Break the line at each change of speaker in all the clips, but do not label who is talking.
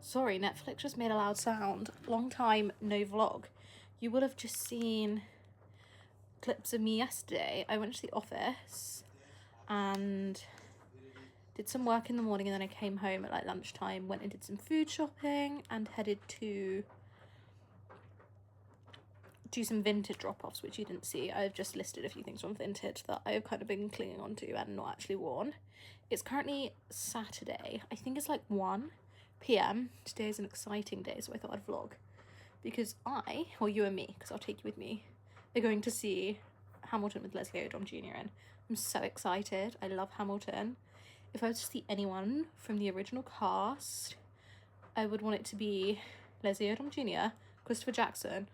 Sorry, Netflix just made a loud sound. Long time no vlog. You would have just seen clips of me yesterday. I went to the office and did some work in the morning, and then I came home at like lunchtime, went and did some food shopping and headed to do some vintage drop-offs, which you didn't see. I've just listed a few things from vintage that I've kind of been clinging on to and not actually worn. It's currently Saturday. I think it's like 1 p.m. Today is an exciting day, so I thought I'd vlog because you and me, because I'll take you with me, are going to see Hamilton with Leslie Odom Jr. in. I'm so excited. I love Hamilton. If I was to see anyone from the original cast, I would want it to be Leslie Odom Jr., Christopher Jackson,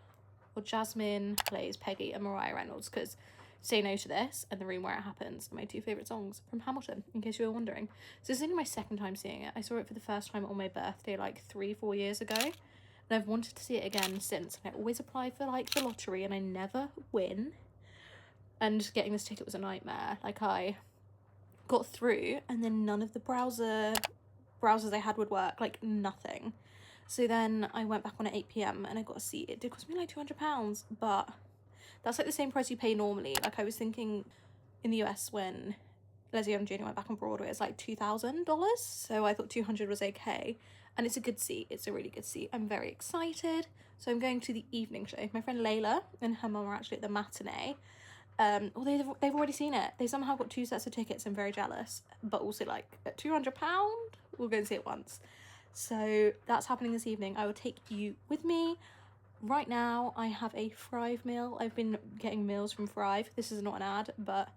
or Jasmine plays Peggy, and Mariah Reynolds, because Say No to This and The Room Where It Happens are my two favourite songs from Hamilton, in case you were wondering. So this is only my second time seeing it. I saw it for the first time on my birthday like 3-4 years ago, and I've wanted to see it again since. And I always apply for like the lottery and I never win, and getting this ticket was a nightmare. Like, I got through and then none of the browsers I had would work, like nothing. So then I went back on at 8 p.m. and I got a seat. It did cost me like £200, but that's like the same price you pay normally. Like, I was thinking in the US when Leslie Odom Jr. went back on Broadway, it's like $2,000. So I thought 200 was okay. And it's a good seat. It's a really good seat. I'm very excited. So I'm going to the evening show. My friend Layla and her mum are actually at the matinee. They've already seen it. They somehow got 2 sets of tickets. I'm very jealous. But also, like, at £200, we'll go and see it once. So that's happening this evening. I will take you with me. Right now, I have a Thrive meal. I've been getting meals from Thrive. This is not an ad, but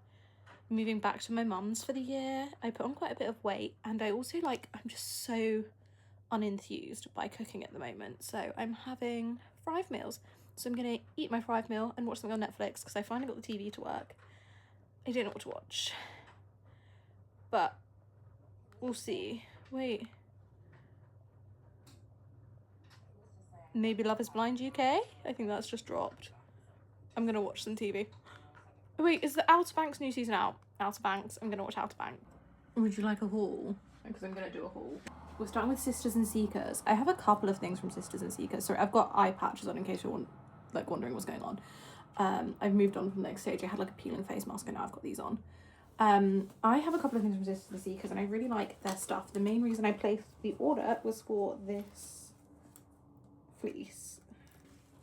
moving back to my mum's for the year, I put on quite a bit of weight, and I also, like, I'm just so unenthused by cooking at the moment. So I'm having Thrive meals. So I'm going to eat my Thrive meal and watch something on Netflix, because I finally got the TV to work. I don't know what to watch, but we'll see. Wait. Maybe Love is Blind UK? I think that's just dropped. I'm gonna watch some TV. Oh, wait, is the Outer Banks new season out? Outer Banks. I'm gonna watch Outer Banks. Would you like a haul? Because I'm gonna do a haul. We're starting with Sisters and Seekers. I have a couple of things from Sisters and Seekers. Sorry, I've got eye patches on in case you're wondering what's going on. I've moved on from the next stage. I had like a peeling face mask and now I've got these on. I have a couple of things from Sisters and Seekers and I really like their stuff. The main reason I placed the order was for this fleece.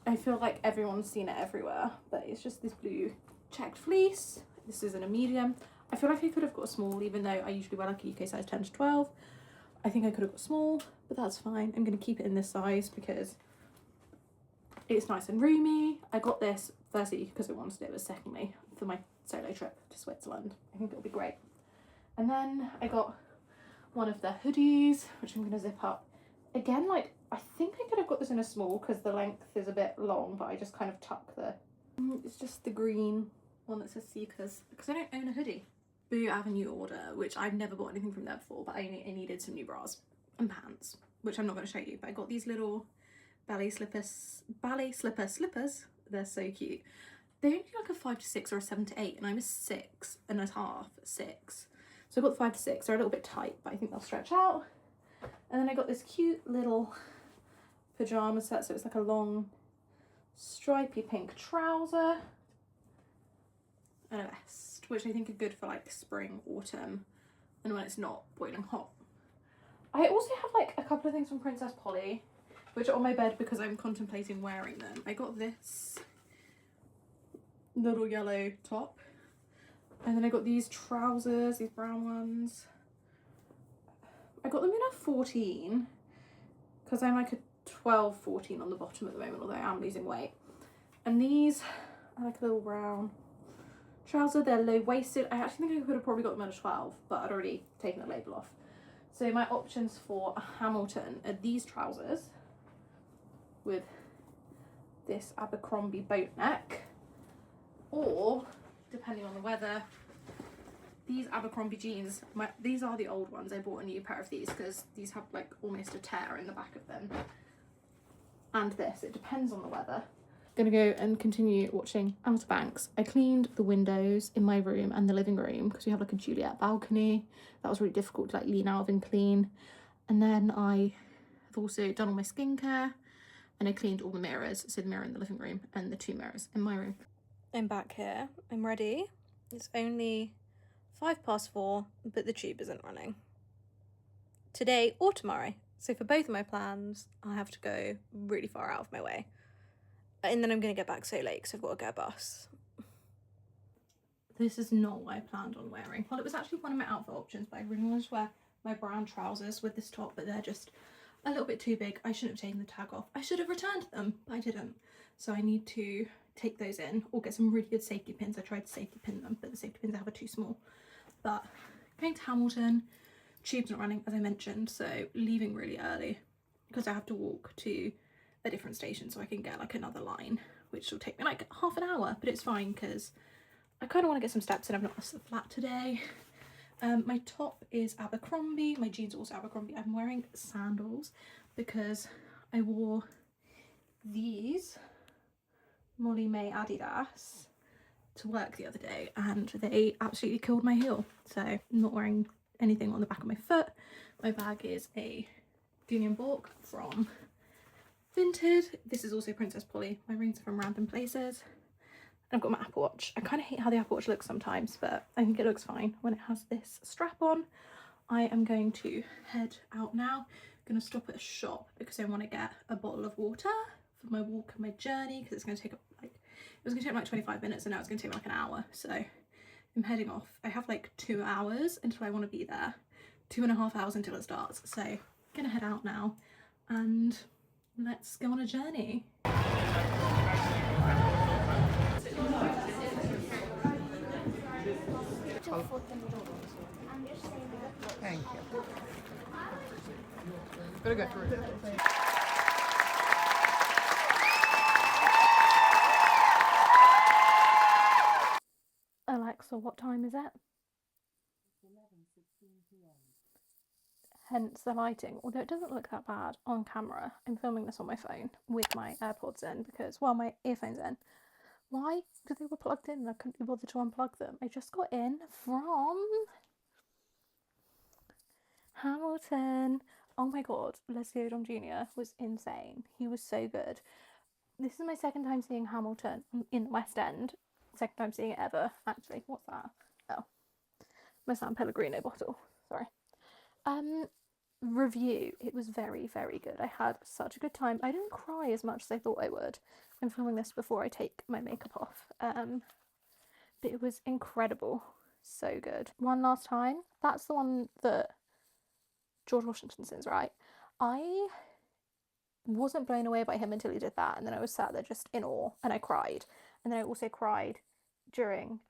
I feel like everyone's seen it everywhere, but it's just this blue checked fleece. This is in a medium. I feel like I could have got a small, even though I usually wear like a UK size 10 to 12. I think I could have got small, but that's fine. I'm going to keep it in this size because it's nice and roomy. I got this firstly because I wanted it, but secondly for my solo trip to Switzerland. I think it'll be great. And then I got one of the hoodies, which I'm going to zip up. Again, like, I think I could have got this in a small because the length is a bit long, but I just kind of tuck the... It's just the green one that says Seekers, because I don't own a hoodie. Boo Avenue order, which I've never bought anything from there before, but I needed some new bras and pants, which I'm not going to show you, but I got these little ballet slipper slippers. They're so cute. They only do like a 5 to 6 or a 7 to 8, and I'm a 6.5, 6. So I got the 5 to 6. They're a little bit tight, but I think they'll stretch out. And then I got this cute little pyjama set, so it's like a long stripy pink trouser and a vest, which I think are good for like spring, autumn, and when it's not boiling hot. I also have like a couple of things from Princess Polly, which are on my bed because I'm contemplating wearing them. I got this little yellow top, and then I got these trousers, these brown ones. I got them in a 14 because I'm like a 12, 14 on the bottom at the moment, although I am losing weight. And these are like a little brown trouser. They're low-waisted. I actually think I could have probably got them at a 12, but I'd already taken the label off. So my options for a Hamilton are these trousers with this Abercrombie boat neck, or, depending on the weather, these Abercrombie jeans. These are the old ones. I bought a new pair of these because these have like almost a tear in the back of them. And this, it depends on the weather. Gonna go and continue watching Outer Banks. I cleaned the windows in my room and the living room because we have like a Juliet balcony. That was really difficult to like lean out of and clean. And then I have I've also done all my skincare, and I cleaned all the mirrors, so the mirror in the living room and the 2 mirrors in my room. I'm back here, I'm ready. It's only 4:05, but the tube isn't running today or tomorrow. So for both of my plans, I have to go really far out of my way. And then I'm going to get back so late because I've got to get a bus. This is not what I planned on wearing. Well, it was actually one of my outfit options, but I really wanted to wear my brown trousers with this top, but they're just a little bit too big. I shouldn't have taken the tag off. I should have returned them, but I didn't. So I need to take those in or get some really good safety pins. I tried to safety pin them, but the safety pins I have are too small. But going to Hamilton, tube's not running, as I mentioned, so leaving really early because I have to walk to a different station so I can get like another line, which will take me like half an hour, but it's fine because I kind of want to get some steps in. I've not lost the flat today. My top is Abercrombie, my jeans are also Abercrombie. I'm wearing sandals because I wore these Molly May Adidas to work the other day and they absolutely killed my heel. So I'm not wearing anything on the back of my foot. My bag is a Union Bork from Vinted. This is also Princess Polly. My rings are from Random Places. I've got my Apple Watch. I kind of hate how the Apple Watch looks sometimes, but I think it looks fine when it has this strap on. I am going to head out now. I'm going to stop at a shop because I want to get a bottle of water for my walk and my journey because it's going to take like, it was going to take like 25 minutes and now it's going to take like an hour. So I'm heading off. I have like 2 hours until I want to be there. 2.5 hours until it starts. So I'm going to head out now and let's go on a journey.
Thank you. Better go through it.
Alexa, what time is it?
11:16 p.m.
Hence the lighting, although it doesn't look that bad on camera. I'm filming this on my phone with my AirPods in because, well, my earphones in. Why? Because they were plugged in and I couldn't be bothered to unplug them. I just got in from Hamilton. Oh my god, Leslie Odom Jr. was insane. He was so good. This is my second time seeing Hamilton in the West End. Second time seeing it ever, actually. What's that? Oh, my San Pellegrino bottle. Sorry. Review. It was very, very good. I had such a good time. I didn't cry as much as I thought I would. I'm filming this before I take my makeup off. But it was incredible. So good. One last time. That's the one that George Washington sings, right? I wasn't blown away by him until he did that, and then I was sat there just in awe, and I cried. And then I also cried during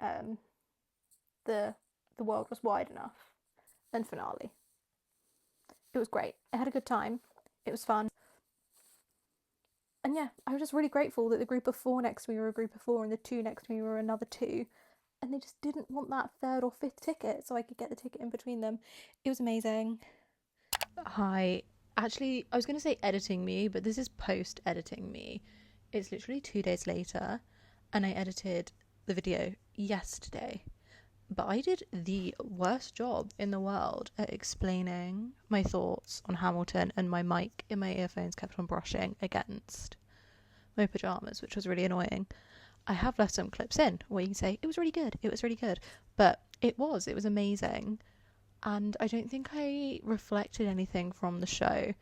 the World Was Wide Enough and finale. It was great. I had a good time. It was fun. And yeah, I was just really grateful that the group of 4 next to me were a group of 4 and the 2 next to me were another 2. And they just didn't want that 3rd or 5th ticket, so I could get the ticket in between them. It was amazing. Hi. Actually, I was going to say editing me, but this is post-editing me. It's literally 2 days later, and I edited the video yesterday. But I did the worst job in the world at explaining my thoughts on Hamilton, and my mic in my earphones kept on brushing against my pyjamas, which was really annoying. I have left some clips in where you can say, it was really good, but it was amazing. And I don't think I reflected anything from the show,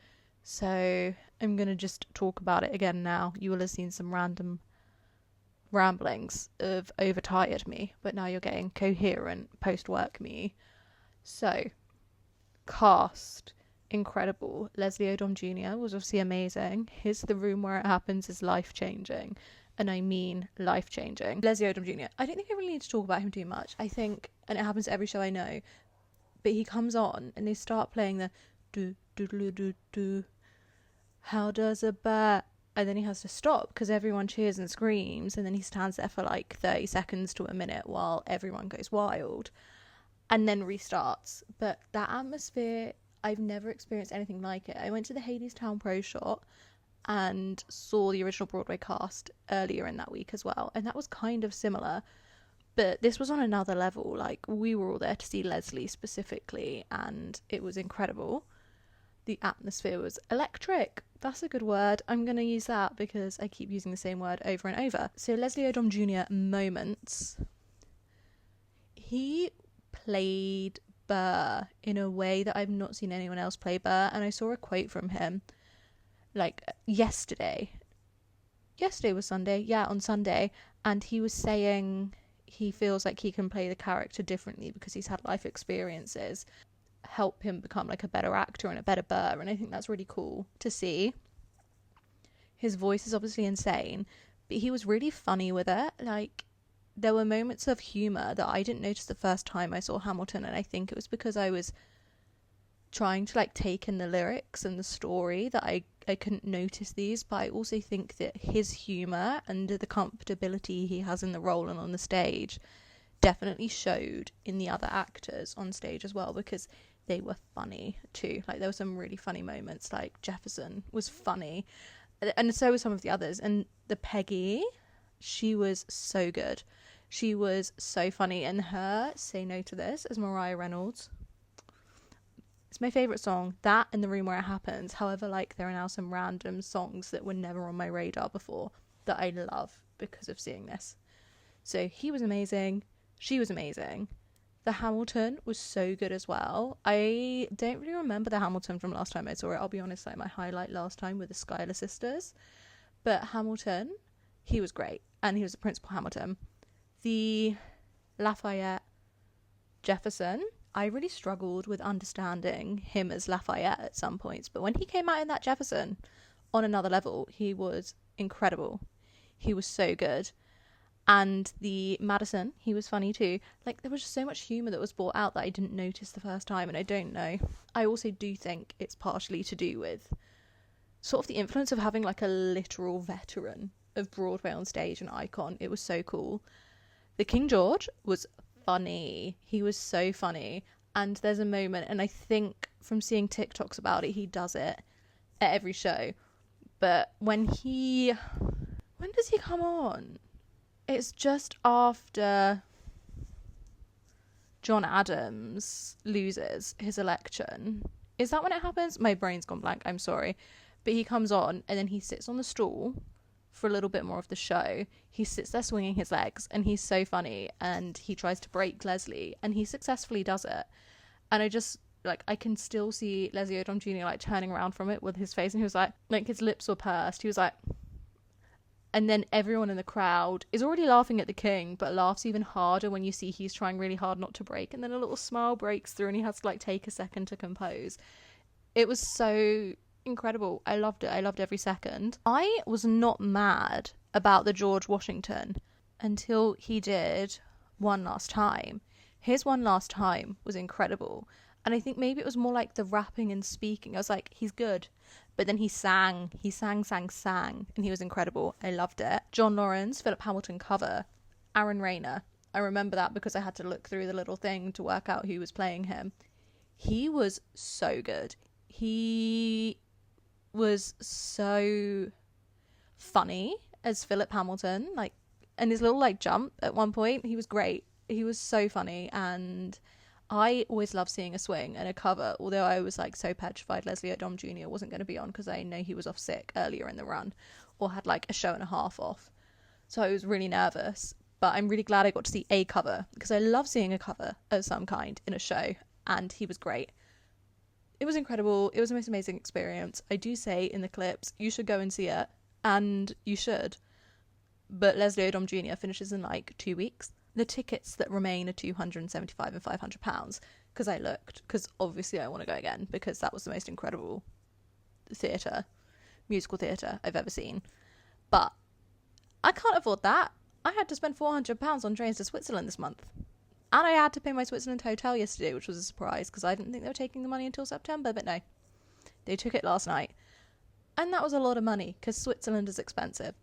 so I'm going to just talk about it again now. You will have seen some random ramblings of overtired me, but now you're getting coherent post-work me. So, cast, incredible. Leslie Odom Jr. was obviously amazing. His The Room Where It Happens is life-changing, and I mean life-changing. Leslie Odom Jr. I don't think I really need to talk about him too much. I think, and it happens to every show I know, but he comes on and they start playing the do do do do do. How does a bat? And then he has to stop because everyone cheers and screams, and then he stands there for like 30 seconds to a minute while everyone goes wild and then restarts. But that atmosphere, I've never experienced anything like it. I went to the Hadestown Pro Shot and saw the original Broadway cast earlier in that week as well, and that was kind of similar, but this was on another level. Like, we were all there to see Leslie specifically, and it was incredible. The atmosphere was electric. That's a good word. I'm going to use that because I keep using the same word over and over. So Leslie Odom Jr. moments. He played Burr in a way that I've not seen anyone else play Burr. And I saw a quote from him like yesterday. Yesterday was Sunday. Yeah, on Sunday. And he was saying he feels like he can play the character differently because he's had life experiences help him become like a better actor and a better Burr, and I think that's really cool to see. His voice is obviously insane, but he was really funny with it. Like, there were moments of humour that I didn't notice the first time I saw Hamilton, and I think it was because I was trying to like take in the lyrics and the story that I couldn't notice these. But I also think that his humour and the comfortability he has in the role and on the stage definitely showed in the other actors on stage as well, because they were funny too. Like, there were some really funny moments. Like, Jefferson was funny, and so were some of the others. And the Peggy, she was so good. She was so funny. And her Say No to This as Mariah Reynolds, it's my favourite song. That and The Room Where It Happens. However, like, there are now some random songs that were never on my radar before that I love because of seeing this. So he was amazing. She was amazing. The Hamilton was so good as well. I don't really remember the Hamilton from last time I saw it. I'll be honest, like, my highlight last time were the Schuyler sisters. But Hamilton, he was great. And he was the Principal Hamilton. The Lafayette Jefferson, I really struggled with understanding him as Lafayette at some points. But when he came out in that Jefferson, on another level, he was incredible. He was so good. And the Madison, he was funny too. Like, there was just so much humour that was brought out that I didn't notice the first time, and I don't know. I also do think it's partially to do with sort of the influence of having like a literal veteran of Broadway on stage, an icon. It was so cool. The King George was funny. He was so funny. And there's a moment, and I think from seeing TikToks about it, he does it at every show. But when does he come on? It's just after John Adams loses his election. Is that when it happens? My brain's gone blank, I'm sorry. But he comes on and then he sits on the stool for a little bit more of the show. He sits there swinging his legs and he's so funny, and he tries to break Leslie and he successfully does it. And I just, like, I can still see Leslie Odom Jr. like turning around from it with his face, and he was like his lips were pursed. He was like... And then everyone in the crowd is already laughing at the king, but laughs even harder when you see he's trying really hard not to break. And then a little smile breaks through and he has to like take a second to compose. It was so incredible. I loved it. I loved every second. I was not mad about the George Washington until he did One Last Time. His One Last Time was incredible. And I think maybe it was more like the rapping and speaking. I was like, he's good. But then he sang, and he was incredible. I loved it. John Lawrence, Philip Hamilton cover, Aaron Rayner. I remember that because I had to look through the little thing to work out who was playing him. He was so good. He was so funny as Philip Hamilton, like, and his little like jump at one point, he was great. He was so funny, and I always love seeing a swing and a cover, although I was like so petrified Leslie Odom Jr. wasn't going to be on because I know he was off sick earlier in the run or had like a show and a half off. So I was really nervous, but I'm really glad I got to see a cover because I love seeing a cover of some kind in a show, and he was great. It was incredible. It was the most amazing experience. I do say in the clips, you should go and see it, and you should. But Leslie Odom Jr. finishes in like 2 weeks. The tickets that remain are £275 and £500 because I looked, because obviously I want to go again because that was the most incredible musical theatre I've ever seen. But I can't afford that. I had to spend £400 on trains to Switzerland this month. And I had to pay my Switzerland hotel yesterday, which was a surprise because I didn't think they were taking the money until September, but no. They took it last night. And that was a lot of money because Switzerland is expensive.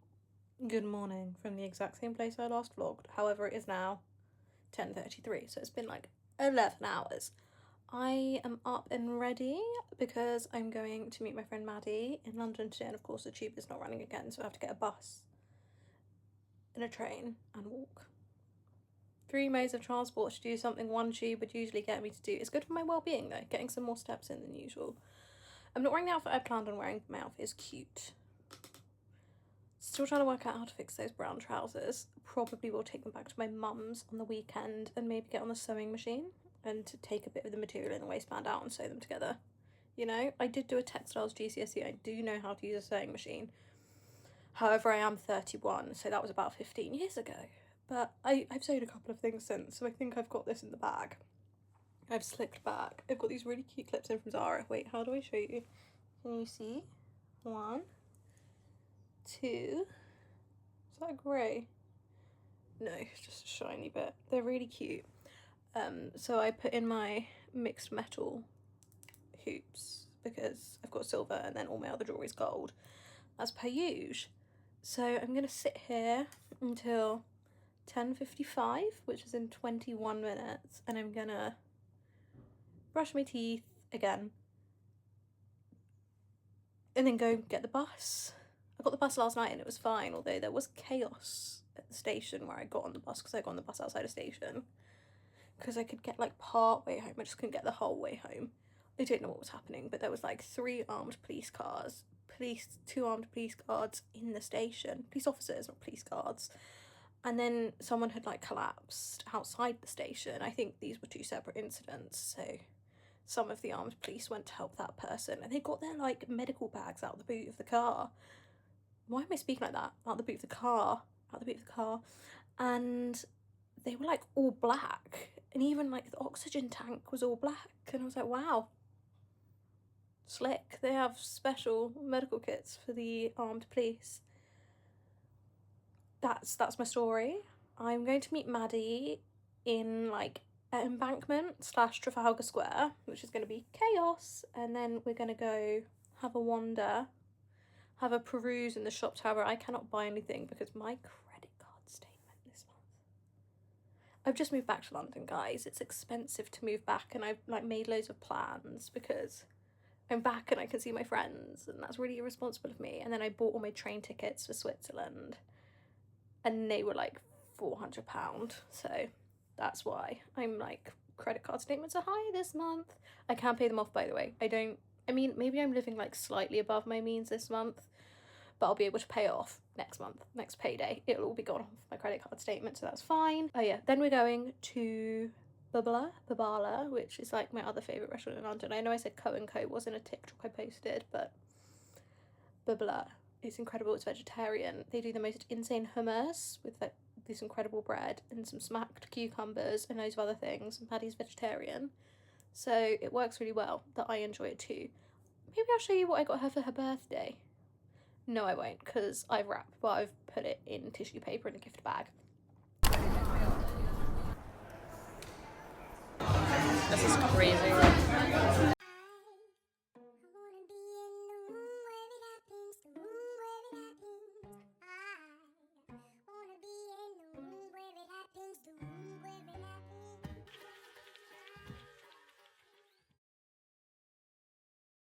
Good morning from the exact same place I last vlogged. However, it is now 10:33, so it's been like 11 hours. I am up and ready because I'm going to meet my friend Maddie in London today, and of course the tube is not running again, so I have to get a bus and a train and walk. 3 modes of transport to do something one tube would usually get me to do. It's good for my well-being though, getting some more steps in than usual. I'm not wearing the outfit I planned on wearing, but my outfit is cute. Still trying to work out how to fix those brown trousers. Probably will take them back to my mum's on the weekend and maybe get on the sewing machine and to take a bit of the material in the waistband out and sew them together. You know, I did do a textiles GCSE. I do know how to use a sewing machine. However, I am 31, so that was about 15 years ago. But I've sewed a couple of things since, so I think I've got this in the bag. I've slicked back. I've got these really cute clips in from Zara. Wait, how do I show you? Can you see? 1, 2. Is that grey? No, it's just a shiny bit. They're really cute. So I put in my mixed metal hoops because I've got silver and then all my other jewellery's gold, as per usual. So I'm gonna sit here until 10:55, which is in 21 minutes, and I'm gonna brush my teeth again and then go get the bus. I got the bus last night and it was fine, although there was chaos at the station where I got on the bus, because I got on the bus outside a station because I could get like part way home. I just couldn't get the whole way home. I don't know what was happening, but there was like 3 armed police cars, 2 armed police guards in the station, police officers, not police guards, and then someone had like collapsed outside the station. I think these were 2 separate incidents, so some of the armed police went to help that person, and they got their like medical bags out the boot of the car. Why am I speaking like that? Out the boot of the car, and they were like all black, and even like the oxygen tank was all black, and I was like, wow, slick. They have special medical kits for the armed police. That's my story. I'm going to meet Maddie in like Embankment / Trafalgar Square, which is going to be chaos, and then we're going to go have a wander, have a peruse in the shops. However, I cannot buy anything because my credit card statement this month. I've just moved back to London, guys. It's expensive to move back, and I've like made loads of plans because I'm back and I can see my friends, and that's really irresponsible of me. And then I bought all my train tickets for Switzerland, and they were like £400, so that's why I'm like, credit card statements are high this month. I can't pay them off, by the way. I mean, maybe I'm living like slightly above my means this month, but I'll be able to pay it off next month, next payday. It'll all be gone off my credit card statement, so that's fine. Oh yeah, then we're going to Babala, which is like my other favourite restaurant in London. I know I said Co & Co wasn't a TikTok I posted, but Babala, it's incredible. It's vegetarian. They do the most insane hummus with like this incredible bread and some smacked cucumbers and loads of other things. And Maddie's vegetarian, so it works really well that I enjoy it too. Maybe I'll show you what I got her for her birthday. No, I won't, because I've wrapped, but I've put it in tissue paper in a gift bag.
This is crazy.